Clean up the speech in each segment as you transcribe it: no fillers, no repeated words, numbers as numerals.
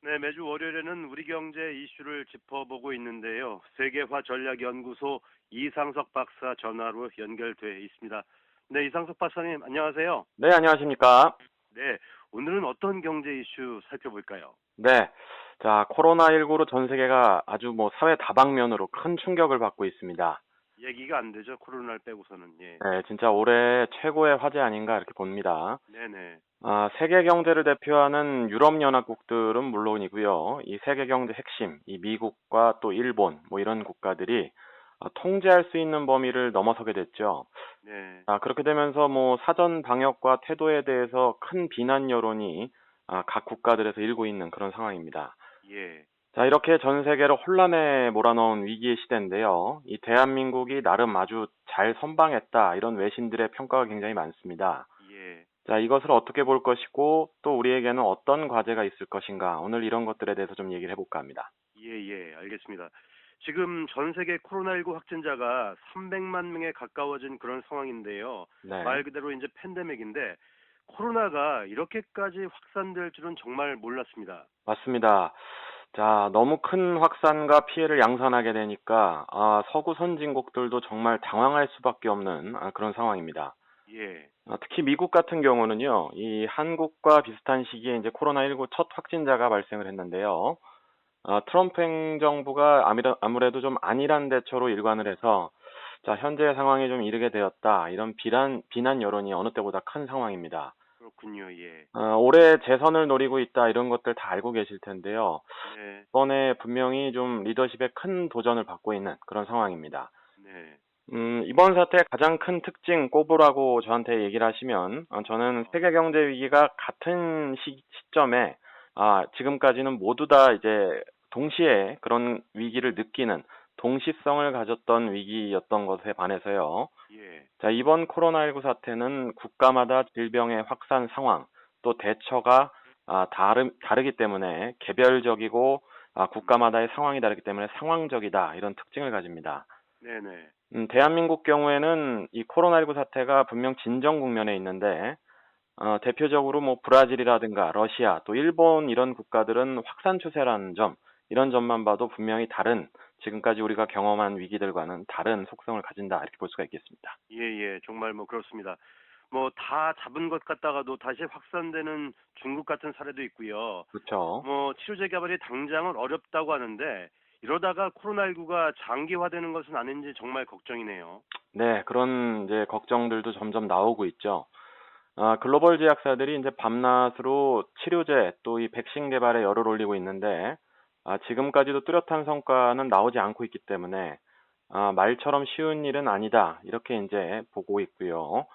네, 매주 월요일에는 우리 경제 이슈를 짚어보고 있는데요. 세계화전략연구소 이상석 박사 전화로 연결돼 있습니다. 네, 이상석 박사님, 안녕하세요. 네, 안녕하십니까. 네, 오늘은 어떤 경제 이슈 살펴볼까요? 네. 자, 코로나19로 전 세계가 아주 사회 다방면으로 큰 충격을 받고 있습니다. 얘기가 안 되죠, 코로나를 빼고서는. 예. 네, 진짜 올해 최고의 화제 아닌가 이렇게 봅니다. 네네. 세계 경제를 대표하는 유럽연합국들은 물론이고요. 이 세계 경제 핵심, 이 미국과 또 일본, 이런 국가들이 통제할 수 있는 범위를 넘어서게 됐죠. 네. 그렇게 되면서 사전 방역과 태도에 대해서 큰 비난 여론이 각 국가들에서 일고 있는 그런 상황입니다. 예. 자, 이렇게 전 세계를 혼란에 몰아넣은 위기의 시대인데요. 이 대한민국이 나름 아주 잘 선방했다. 이런 외신들의 평가가 굉장히 많습니다. 예. 자, 이것을 어떻게 볼 것이고 또 우리에게는 어떤 과제가 있을 것인가. 오늘 이런 것들에 대해서 좀 얘기를 해볼까 합니다. 예, 알겠습니다. 지금 전 세계 코로나19 확진자가 300만 명에 가까워진 그런 상황인데요. 네, 말 그대로 이제 팬데믹인데 코로나가 이렇게까지 확산될 줄은 정말 몰랐습니다. 맞습니다. 자, 너무 큰 확산과 피해를 양산하게 되니까 서구 선진국들도 정말 당황할 수밖에 없는 그런 상황입니다. 예, 특히 미국 같은 경우는요, 이 한국과 비슷한 시기에 이제 코로나19 첫 확진자가 발생을 했는데요. 트럼프 행정부가 아무래도 좀 안일한 대처로 일관을 해서, 자, 현재 상황에 좀 이르게 되었다. 이런 비난 여론이 어느 때보다 큰 상황입니다. 그렇군요. 예, 올해 재선을 노리고 있다. 이런 것들 다 알고 계실 텐데요. 네, 이번에 분명히 좀 리더십에 큰 도전을 받고 있는 그런 상황입니다. 네. 이번 사태의 가장 큰 특징 꼽으라고 저한테 얘기를 하시면, 저는 어, 세계 경제 위기가 같은 시점에, 지금까지는 모두 다 이제 동시에 그런 위기를 느끼는 동시성을 가졌던 위기였던 것에 반해서요. 예, 자, 이번 코로나19 사태는 국가마다 질병의 확산 상황, 또 대처가 다르기 때문에 개별적이고, 국가마다의 상황이 다르기 때문에 상황적이다. 이런 특징을 가집니다. 네네. 대한민국 경우에는 이 코로나19 사태가 분명 진정 국면에 있는데, 대표적으로 브라질이라든가 러시아, 또 일본 이런 국가들은 확산 추세라는 점, 이런 점만 봐도 분명히 지금까지 우리가 경험한 위기들과는 다른 속성을 가진다, 이렇게 볼 수가 있겠습니다. 정말 뭐 그렇습니다. 뭐 다 잡은 것 같다가도 다시 확산되는 중국 같은 사례도 있고요. 그렇죠. 뭐 치료제 개발이 당장은 어렵다고 하는데 이러다가 코로나19가 장기화되는 것은 아닌지 정말 걱정이네요. 네, 그런 이제 걱정들도 점점 나오고 있죠. 글로벌 제약사들이 이제 밤낮으로 치료제 또 이 백신 개발에 열을 올리고 있는데, 지금까지도 뚜렷한 성과는 나오지 않고 있기 때문에, 말처럼 쉬운 일은 아니다. 이렇게 이제 보고 있고요.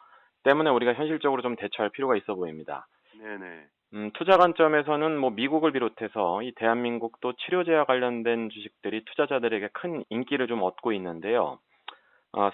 때문에 우리가 현실적으로 좀 대처할 필요가 있어 보입니다. 네네. 투자 관점에서는 미국을 비롯해서 이 대한민국도 치료제와 관련된 주식들이 투자자들에게 큰 인기를 좀 얻고 있는데요.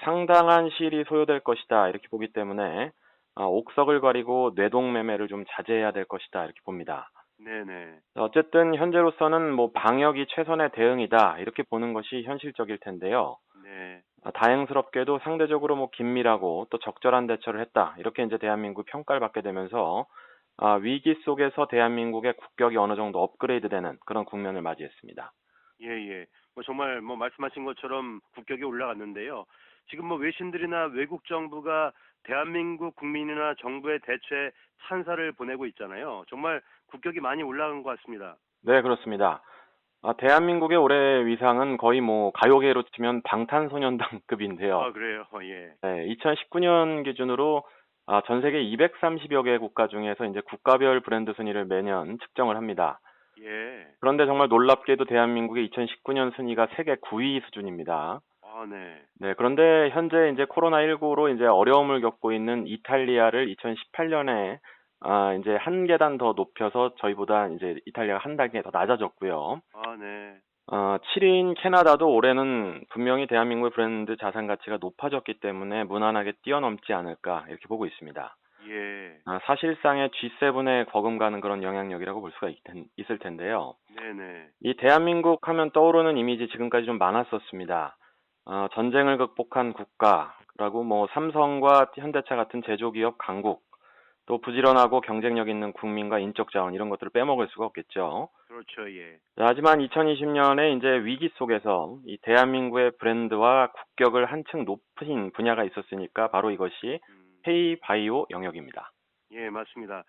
상당한 실이 소요될 것이다. 이렇게 보기 때문에 옥석을 가리고 뇌동 매매를 좀 자제해야 될 것이다. 이렇게 봅니다. 네네. 어쨌든 현재로서는 방역이 최선의 대응이다. 이렇게 보는 것이 현실적일 텐데요. 네. 다행스럽게도 상대적으로 긴밀하고 또 적절한 대처를 했다. 이렇게 이제 대한민국 평가를 받게 되면서 위기 속에서 대한민국의 국격이 어느 정도 업그레이드되는 그런 국면을 맞이했습니다. 예. 뭐 정말 뭐 말씀하신 것처럼 국격이 올라갔는데요. 지금 뭐 외신들이나 외국 정부가 대한민국 국민이나 정부의 대처에 찬사를 보내고 있잖아요. 정말 국격이 많이 올라간 것 같습니다. 네, 그렇습니다. 대한민국의 올해 위상은 거의 가요계로 치면 방탄소년단급인데요. 아, 그래요. 예. 네, 2019년 기준으로 전 세계 230여 개 국가 중에서 이제 국가별 브랜드 순위를 매년 측정을 합니다. 예. 그런데 정말 놀랍게도 대한민국의 2019년 순위가 세계 9위 수준입니다. 아, 네. 네, 그런데 현재 이제 코로나19로 이제 어려움을 겪고 있는 이탈리아를 2018년에 이제 한 계단 더 높여서 저희보다 이제 이탈리아가 한 단계 더 낮아졌고요. 아, 네. 7위인 캐나다도 올해는 분명히 대한민국의 브랜드 자산 가치가 높아졌기 때문에 무난하게 뛰어넘지 않을까 이렇게 보고 있습니다. 예. 사실상의 G7에 거금가는 그런 영향력이라고 볼 수가 있을 텐데요. 네네. 이 대한민국 하면 떠오르는 이미지 지금까지 좀 많았었습니다. 전쟁을 극복한 국가라고 삼성과 현대차 같은 제조기업 강국, 또 부지런하고 경쟁력 있는 국민과 인적 자원 이런 것들을 빼먹을 수가 없겠죠. 그렇죠. 예. 자, 하지만 2020년에 이제 위기 속에서 이 대한민국의 브랜드와 국격을 한층 높인 분야가 있었으니까 바로 이것이 음. K-바이오 영역입니다. 예, 맞습니다.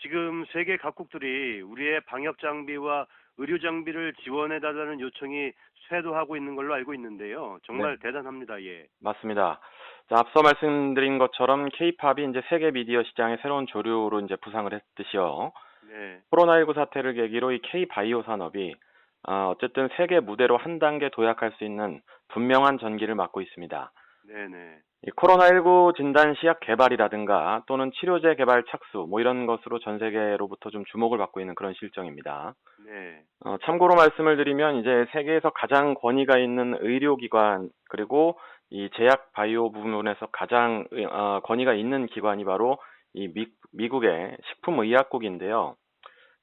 지금 세계 각국들이 우리의 방역 장비와 의료 장비를 지원해 달라는 요청이 쇄도하고 있는 걸로 알고 있는데요. 네. 정말 대단합니다. 예. 맞습니다. 자, 앞서 말씀드린 것처럼 K-팝이 이제 세계 미디어 시장의 새로운 조류로 이제 부상을 했듯이요. 네. 코로나19 사태를 계기로 이 K-바이오 산업이 어쨌든 세계 무대로 한 단계 도약할 수 있는 분명한 전기를 맞고 있습니다. 네네. 이 코로나19 진단 시약 개발이라든가 또는 치료제 개발 착수 뭐 이런 것으로 전 세계로부터 좀 주목을 받고 있는 그런 실정입니다. 네. 참고로 말씀을 드리면 이제 세계에서 가장 권위가 있는 의료기관 그리고 이 제약 바이오 부문에서 가장 권위가 있는 기관이 바로 이 미국의 식품의약국인데요.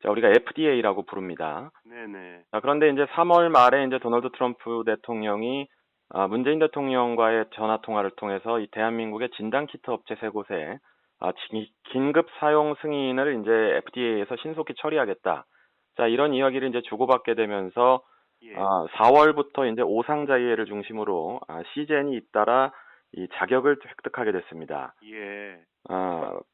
자, 우리가 FDA라고 부릅니다. 네네. 자, 그런데 이제 3월 말에 이제 도널드 트럼프 대통령이 문재인 대통령과의 전화 통화를 통해서 이 대한민국의 진단키트 업체 세 곳에 긴급 사용 승인을 이제 FDA에서 신속히 처리하겠다. 자, 이런 이야기를 이제 주고받게 되면서 예. 4월부터 이제 오상자이에를 중심으로 시젠이 잇따라 이 자격을 획득하게 됐습니다. 예.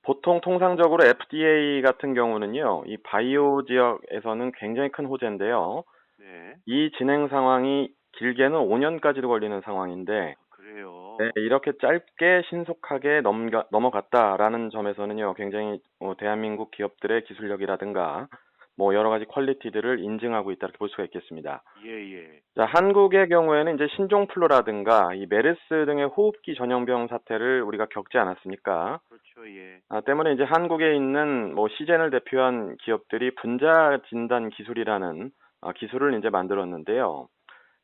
보통 통상적으로 FDA 같은 경우는요, 이 바이오 지역에서는 굉장히 큰 호재인데요. 네. 이 진행 상황이 길게는 5년까지도 걸리는 상황인데, 네, 그래요. 이렇게 짧게 신속하게 넘어갔다라는 점에서는요, 굉장히 대한민국 기업들의 기술력이라든가, 뭐 여러 가지 퀄리티들을 인증하고 있다 이렇게 볼 수가 있겠습니다. 예, 예. 자, 한국의 경우에는 이제 신종플루라든가 이 메르스 등의 호흡기 전염병 사태를 우리가 겪지 않았습니까? 그렇죠. 예. 때문에 이제 한국에 있는 뭐 시젠을 대표한 기업들이 분자 진단 기술이라는 기술을 이제 만들었는데요.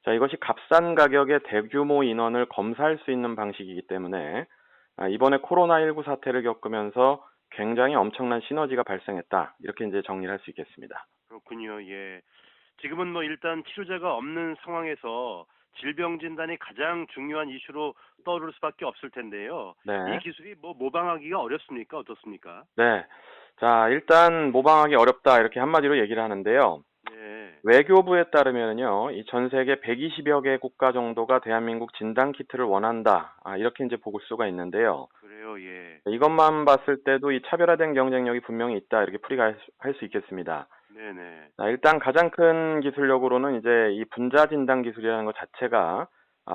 자, 이것이 값싼 가격에 대규모 인원을 검사할 수 있는 방식이기 때문에 이번에 코로나19 사태를 겪으면서 굉장히 엄청난 시너지가 발생했다. 이렇게 이제 정리를 할 수 있겠습니다. 그렇군요. 예. 지금은 뭐 일단 치료제가 없는 상황에서 질병 진단이 가장 중요한 이슈로 떠오를 수밖에 없을 텐데요. 이 네. 기술이 뭐 모방하기가 어렵습니까? 어떻습니까? 네. 자, 일단 모방하기 어렵다. 이렇게 한마디로 얘기를 하는데요. 네. 외교부에 따르면요, 이 전 세계 120여 개 국가 정도가 대한민국 진단 키트를 원한다. 이렇게 이제 볼 수가 있는데요. 그래요. 예. 이것만 봤을 때도 이 차별화된 경쟁력이 분명히 있다. 이렇게 풀이가 할 수 있겠습니다. 네네. 자, 일단 가장 큰 기술력으로는 이제 이 분자 진단 기술이라는 것 자체가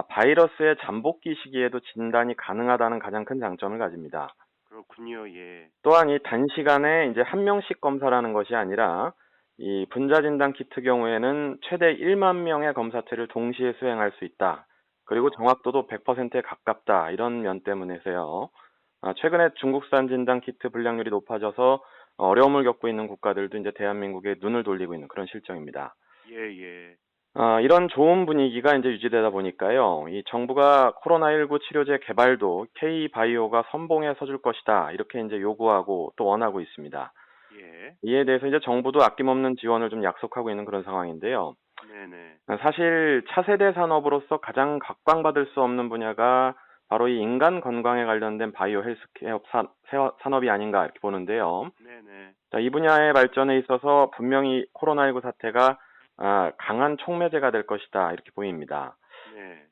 바이러스의 잠복기 시기에도 진단이 가능하다는 가장 큰 장점을 가집니다. 그렇군요. 예. 또한 이 단시간에 이제 한 명씩 검사라는 것이 아니라 이 분자 진단 키트 경우에는 최대 1만 명의 검사체를 동시에 수행할 수 있다. 그리고 어, 정확도도 100%에 가깝다. 이런 면 때문에서요. 최근에 중국산 진단 키트 불량률이 높아져서 어려움을 겪고 있는 국가들도 이제 대한민국에 눈을 돌리고 있는 그런 실정입니다. 예, 예. 이런 좋은 분위기가 이제 유지되다 보니까요. 이 정부가 코로나19 치료제 개발도 K-바이오가 선봉에 서줄 것이다. 이렇게 이제 요구하고 또 원하고 있습니다. 예. 이에 대해서 이제 정부도 아낌없는 지원을 좀 약속하고 있는 그런 상황인데요. 네네. 사실 차세대 산업으로서 가장 각광받을 수 없는 분야가 바로 이 인간 건강에 관련된 바이오 헬스케어 산업이 아닌가 이렇게 보는데요. 네네. 자, 이 분야의 발전에 있어서 분명히 코로나19 사태가 강한 촉매제가 될 것이다 이렇게 보입니다. 네.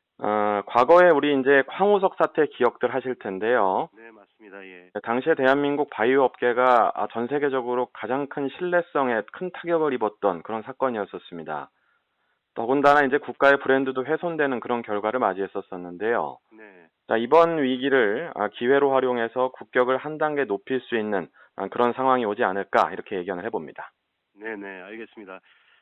과거에 우리 이제 황우석 사태 기억들 하실 텐데요. 네, 맞습니다. 예. 당시에 대한민국 바이오 업계가 전 세계적으로 가장 큰 신뢰성에 큰 타격을 입었던 그런 사건이었었습니다. 더군다나 이제 국가의 브랜드도 훼손되는 그런 결과를 맞이했었었는데요. 네. 자, 이번 위기를 기회로 활용해서 국격을 한 단계 높일 수 있는 그런 상황이 오지 않을까 이렇게 예견을 해봅니다. 네네. 알겠습니다.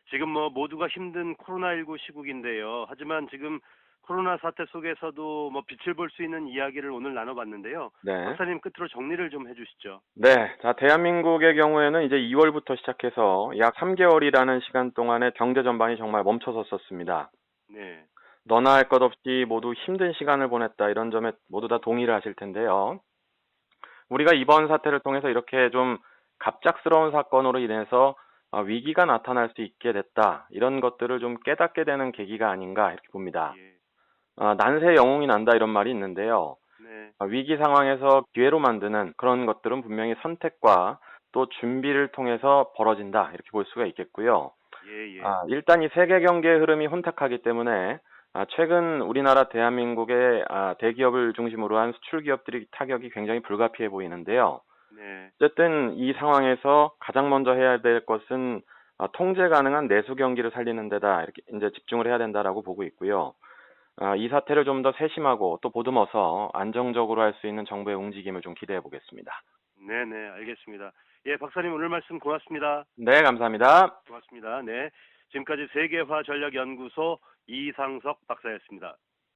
지금 뭐 모두가 힘든 코로나19 시국인데요. 하지만 지금 코로나 사태 속에서도 뭐 빛을 볼 수 있는 이야기를 오늘 나눠봤는데요. 네. 박사님 끝으로 정리를 좀 해주시죠. 네. 자, 대한민국의 경우에는 이제 2월부터 시작해서 약 3개월이라는 시간 동안에 경제 전반이 정말 멈춰섰었습니다. 네. 너나 할 것 없이 모두 힘든 시간을 보냈다. 이런 점에 모두 다 동의를 하실 텐데요. 우리가 이번 사태를 통해서 이렇게 좀 갑작스러운 사건으로 인해서 위기가 나타날 수 있게 됐다. 이런 것들을 좀 깨닫게 되는 계기가 아닌가 이렇게 봅니다. 예. 난세 영웅이 난다 이런 말이 있는데요. 네. 위기 상황에서 기회로 만드는 그런 것들은 분명히 선택과 또 준비를 통해서 벌어진다. 이렇게 볼 수가 있겠고요. 예, 예. 일단 이 세계 경제의 흐름이 혼탁하기 때문에 최근 우리나라 대한민국의 대기업을 중심으로 한 수출 기업들이 타격이 굉장히 불가피해 보이는데요. 네. 어쨌든 이 상황에서 가장 먼저 해야 될 것은 통제 가능한 내수 경기를 살리는 데다 이렇게 이제 집중을 해야 된다라고 보고 있고요. 이 사태를 좀 더 세심하고 또 보듬어서 안정적으로 할 수 있는 정부의 움직임을 좀 기대해 보겠습니다. 네, 네. 알겠습니다. 예, 박사님 오늘 말씀 고맙습니다. 네, 감사합니다. 고맙습니다. 네. 지금까지 세계화전략연구소 이상석 박사였습니다.